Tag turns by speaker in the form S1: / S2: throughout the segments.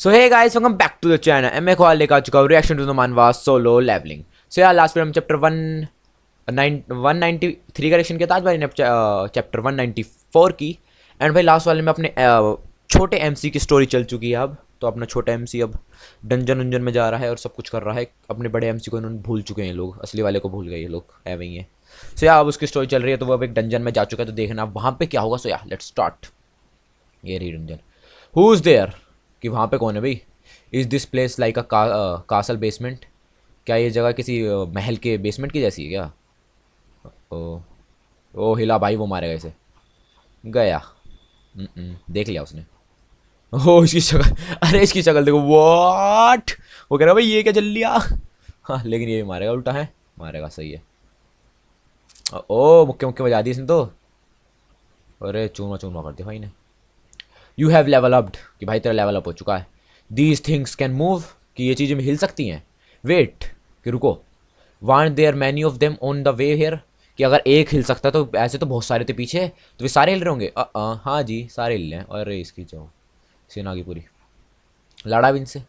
S1: So hey guys, welcome back to the channel and मैं ख्वाल लेकर आ चुका हूँ reaction to the manhwa solo leveling. So यार last में हम चैप्टर 193 का रिएक्शन किया था, आज भाई ने चैप्टर 194 की. एंड भाई लास्ट वाले में अपने छोटे एमसी की स्टोरी चल चुकी है. अब तो अपना छोटा एमसी अब डंजन उंजन में जा रहा है और सब कुछ कर रहा है. अपने बड़े एमसी को इन्होंने भूल चुके हैं लोग, असली वाले को भूल गए ये लोग, है वही है. सो यार अब उसकी स्टोरी चल रही है, तो वो अब एक डंजन में जा चुका है, तो देखना अब वहाँ पे क्या होगा. सो यार लेट्स स्टार्ट. ये रही डंजन. हु इज़ देयर, कि वहाँ पे कौन है भाई. Is this place like a castle basement, क्या ये जगह किसी महल के बेसमेंट की जैसी है क्या. ओ ओ हिला भाई, वो मारेगा इसे. गया. देख लिया उसने. ओ इसकी शक्ल, अरे इसकी शक्ल देखो. व्हाट, वो कह रहा भाई ये क्या चल लिया. हाँ लेकिन ये भी मारेगा, उल्टा है मारेगा. सही है. ओ मुक्के मुक्के बजा दी इसने तो. अरे चूरमा चूरमा कर दिया भाई ने. यू हैव लेवल अप्ड, कि भाई तेरा लेवल अप हो चुका है. दीज थिंग्स कैन मूव, कि ये चीज़ें हिल सकती हैं. वेट, कि रुको. Want there many of them on the way here, कि अगर एक हिल सकता है तो ऐसे तो बहुत सारे थे पीछे, तो वे सारे हिल रहे होंगे. हाँ जी सारे हिल रहे हैं. अरे इसकी जो सीन आ गई पूरी. लड़ा भी इनसे.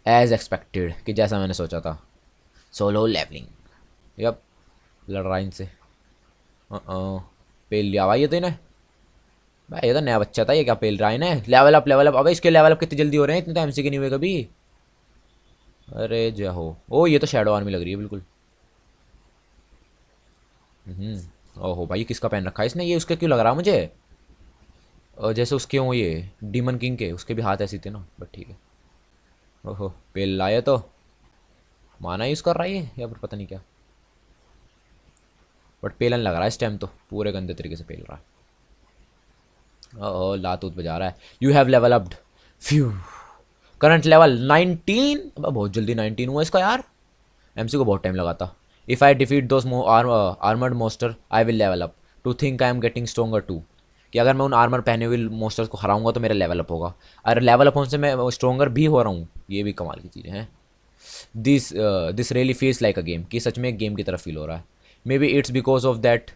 S1: एज एक्सपेक्टेड, कि जैसा मैंने सोचा था. Solo levelling. यप, लड़ रहा इनसे. पेल लिया भाई ये तो इन्हें. भाई ये तो नया बच्चा था, ये क्या पेल रहा है इन्हें. Level up level up. अबे इसके लेवल अप कितनी जल्दी हो रहे हैं, इतने तो एमसी के नहीं हुए कभी. अरे जो हो. ओ ये तो शैडो आर्मी लग रही है बिल्कुल. ओहो भाई किसका पहन रखा है इसने, ये उसका क्यों लग रहा है मुझे. और जैसे उसके हो ये डीमन किंग के, उसके भी हाथ ऐसे थे ना, बट ठीक है. ओहो पेल लाया तो माना यूज़ कर रहा है ये, या फिर पता नहीं क्या. बट पेलन लग रहा है इस टाइम तो, पूरे गंदे तरीके से पेल रहा है. ओह लात उत बजा रहा है. You have level अप्ड. Few. Current level 19. अब बहुत जल्दी 19 हुआ इसका यार. एमसी को बहुत टाइम लगा था. If I defeat those armoured monster I will level up. To think I am getting stronger too, कि अगर मैं उन आर्मर पहने हुए मोस्टर्स को हराऊंगा तो मेरा लेवल अप होगा. अगर लेवल अप होने से मैं स्ट्रोंगर भी हो रहा हूँ, ये भी कमाल की चीज़ें हैं. This really feels like a game, कि सच में एक गेम की तरफ फील हो रहा है. Maybe it's because of that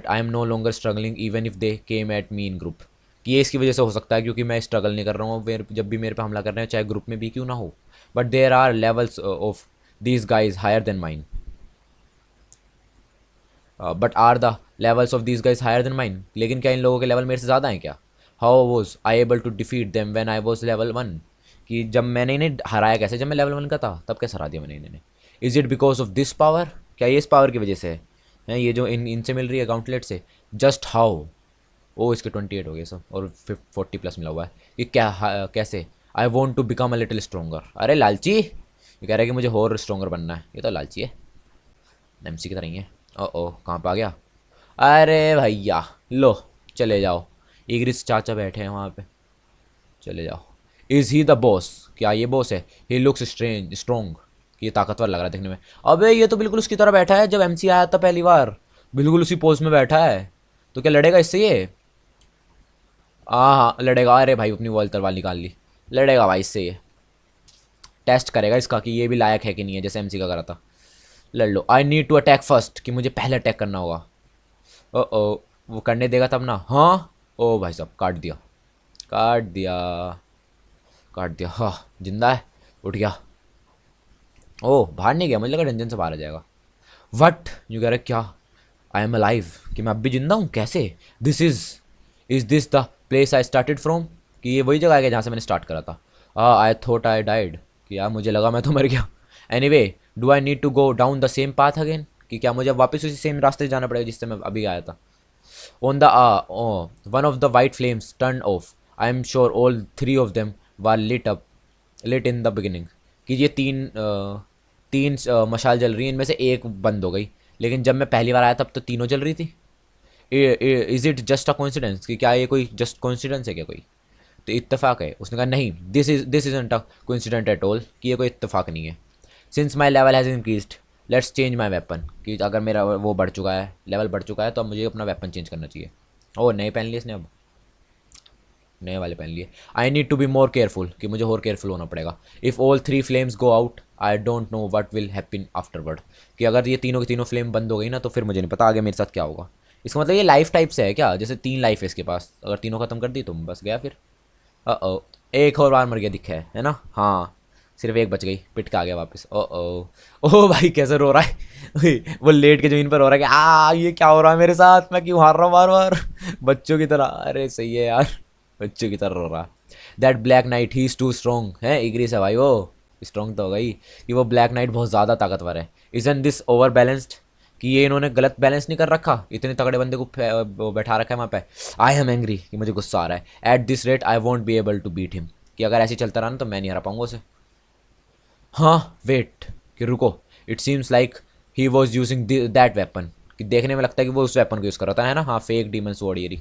S1: I am no longer struggling even if they came at me in group, कि ये इसकी वजह से हो सकता है क्योंकि मैं स्ट्रगल नहीं कर रहा हूँ जब भी मेरे पे हमला कर रहे हैं, चाहे ग्रुप में भी क्यों ना हो. But there are levels of these guys higher than mine. But are the levels of these guys higher than mine, लेकिन क्या इन लोगों के लेवल मेरे से ज़्यादा हैं क्या. How was I able to defeat them when I was level 1, कि जब मैंने इन्हें हराया कैसे, जब मैं लेवल 1 का था तब कैसे हरा दिया मैंने इन्हें. Is it because of this power, क्या ये इस पावर की वजह से है ये जो इनसे मिल रही है गाउंटलेट से. Just how. ओ इसके 28 हो गए सब, और 40+ मिला हुआ है. ये क्या कैसे. I want to become a little stronger. अरे लालची, ये कह रहा है कि मुझे और स्ट्रोंगर बनना है. ये तो लालची है, एमसी की तरह ही है. ओ कहाँ पे आ गया. अरे भैया लो चले जाओ. इग्रिस चाचा बैठे हैं वहाँ पे, चले जाओ. इज़ ही द बॉस, क्या ये बॉस है. ही लुक्स स्ट्रोंग, कि ये ताकतवर लग रहा है देखने में. अबे ये तो बिल्कुल उसकी तरह बैठा है जब एमसी आया था पहली बार, बिल्कुल उसी पोज में बैठा है. तो क्या लड़ेगा इससे ये. हाँ लड़ेगा. अरे भाई अपनी वॉल तलवार निकाल ली. लड़ेगा भाई इससे ये. टेस्ट करेगा इसका कि ये भी लायक है कि नहीं है, जैसे एमसी का करा था. लड़ लो. I need to attack first, कि मुझे पहले अटैक करना होगा. ओ वो करने देगा तब ना. हाँ ओ भाई साहब काट दिया, काट दिया, काट दिया. हाँ जिंदा है, उठ गया. ओ बाहर नहीं गया, मुझे लगा डंजन से बाहर आ जाएगा. वट, यू कह रहे क्या. आई एम अलाइव, कि मैं अब भी जिंदा हूँ कैसे. This is this the place I started from, कि ये वही जगह है जहाँ से मैंने स्टार्ट करा था. आई थॉट आई डाइड, कि यार मुझे लगा मैं तो मर गया. Anyway do I need to go down the same path again, कि क्या मुझे वापस उसी सेम रास्ते जाना पड़ेगा जिससे मैं अभी आया था. On the one of the white flames turn off. I am sure all 3 of them were lit in the beginning, कि ये तीन मशाल जल रही हैं, इनमें से एक बंद हो गई, लेकिन जब मैं पहली बार आया तब तो तीनों जल रही थी. Is it just a coincidence, कि क्या ये कोई जस्ट कोइंसिडेंस है क्या कोई. तो इत्तेफाक है. उसने कहा नहीं, this isn't a coincident at all, कि ये कोई इत्तेफाक नहीं है. Since my level has increased let's change my weapon, कि अगर मेरा वो बढ़ चुका है, लेवल बढ़ चुका है, तो अब मुझे अपना वेपन चेंज करना चाहिए. ओ नए पहन लिए इसने, अब नए वाले पहन लिए. I need to be more careful, कि मुझे और केयरफुल होना पड़ेगा. If all 3 flames go out I don't know what will happen afterward, कि अगर ये तीनों की तीनों फ्लेम बंद हो गई ना, तो फिर मुझे नहीं पता आगे मेरे साथ क्या होगा. इसका मतलब ये लाइफ टाइप से है क्या, जैसे 3 लाइफ है इसके पास, अगर तीनों ख़त्म कर दी तो बस गया फिर. एक और बार मर गया दिखा है ना? हाँ, सिर्फ एक बच गई, पिट के आ गया वापस। ओ ओ ओ भाई कैसे रो रहा है वो लेट के जमीन पर रो रहा है कि ये क्या हो रहा है मेरे साथ, मैं क्यों हार रहा हूँ बार बार बच्चों की तरह। अरे सही है यार, बच्चों की तरह रो रहा। That black knight he is too strong है, इग्री से भाई, वो स्ट्रॉन्ग तो हो गई कि वो ब्लैक नाइट बहुत ज़्यादा ताकतवर है। इजन दिस ओवर बैलेंस्ड, कि ये इन्होंने गलत बैलेंस नहीं कर रखा, इतने तगड़े बंदे को वो बैठा रखा है वहाँ पे। आई एम एंग्री, कि मुझे गुस्सा आ रहा है। At this rate I won't be able to beat him, कि अगर ऐसे चलता रहा ना तो मैं नहीं हरा पाऊंगा उसे। हाँ वेट, कि रुको, it seems like he was using that weapon, कि देखने में लगता है कि वो उस वेपन को यूज़ कर रहा था, है ना? हाँ, फेक डीमन स्वॉर्ड ये।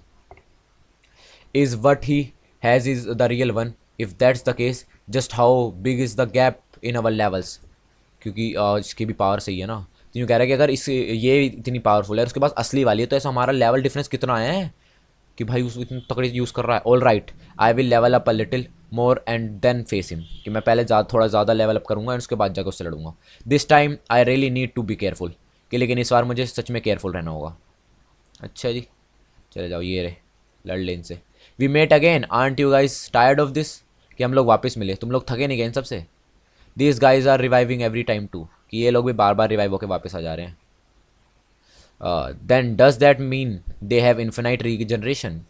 S1: Is what he has is the real one? If that's the case, just how big is the gap in our levels? क्योंकि इसकी भी पावर सही है ना, तो यूँ कह रहा है कि अगर इस ये इतनी पावरफुल है, उसके पास असली वाली है, तो ऐसा हमारा लेवल डिफरेंस कितना है कि भाई उस इतनी तकड़ी यूज़ कर रहा है। All right, I will level up a little more and then face him, कि मैं पहले थोड़ा ज़्यादा लेवल अप करूँगा एंड उसके बाद जाकर उससे लड़ूंगा। This time I really need to be careful, कि लेकिन इस बार मुझे सच में केयरफुल रहना होगा। अच्छा जी, चले जाओ, ये रहे, लड़ ले इनसे। We met again, aren't you guys tired of this, कि हम लोग वापस मिले, तुम लोग थके नहीं गए इन सबसे? These guys are reviving every time too, कि ये लोग भी बार बार रिवाइव होकर वापस आ जा रहे हैं। Then does that mean they have infinite regeneration?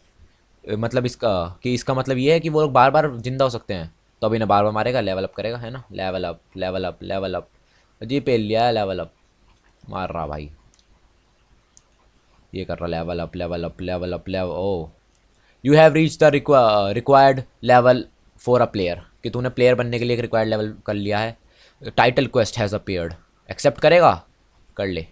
S1: मतलब इसका, कि इसका मतलब ये है कि वो लोग बार बार जिंदा हो सकते हैं, तो अभी ना बार बार मारेगा, लेवल अप करेगा, है ना? Level up level up level up, जी पे लिया लेवल अप, मार रहा भाई, ये कर रहा level up level up level up level. Oh, you have reach the required level for a player, कि तूने प्लेयर बनने के लिए एक रिक्वायर्ड लेवल कर लिया है। Title quest has appeared, accept करेगा? कर ले।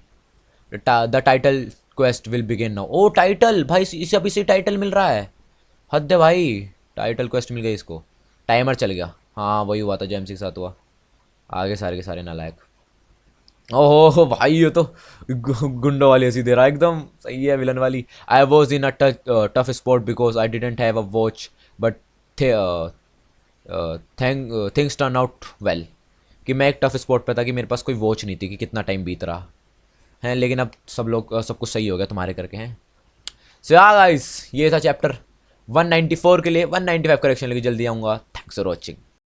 S1: The title quest will begin now. Oh title, भाई इसे अभी से टाइटल मिल रहा है, हद है भाई, टाइटल क्वेस्ट मिल गई इसको। टाइमर चल गया, हाँ वही हुआ था जो MC के साथ हुआ, आगे सारे के सारे नालायक। ओहो भाई, ये तो गुंडों वाली हंसी दे रहा है, एकदम सही है, विलन वाली। I was in a tough spot because I didn't have a watch, but things turn out well, कि मैं एक टफ स्पॉट पे था कि मेरे पास कोई वॉच नहीं थी कि कितना टाइम बीत रहा है, लेकिन अब सब लोग सब कुछ सही हो गया तुम्हारे करके हैं। सो या गाइस, ये था चैप्टर 194 के लिए। 195 करेक्शन लेके जल्दी आऊँगा। Thanks for watching.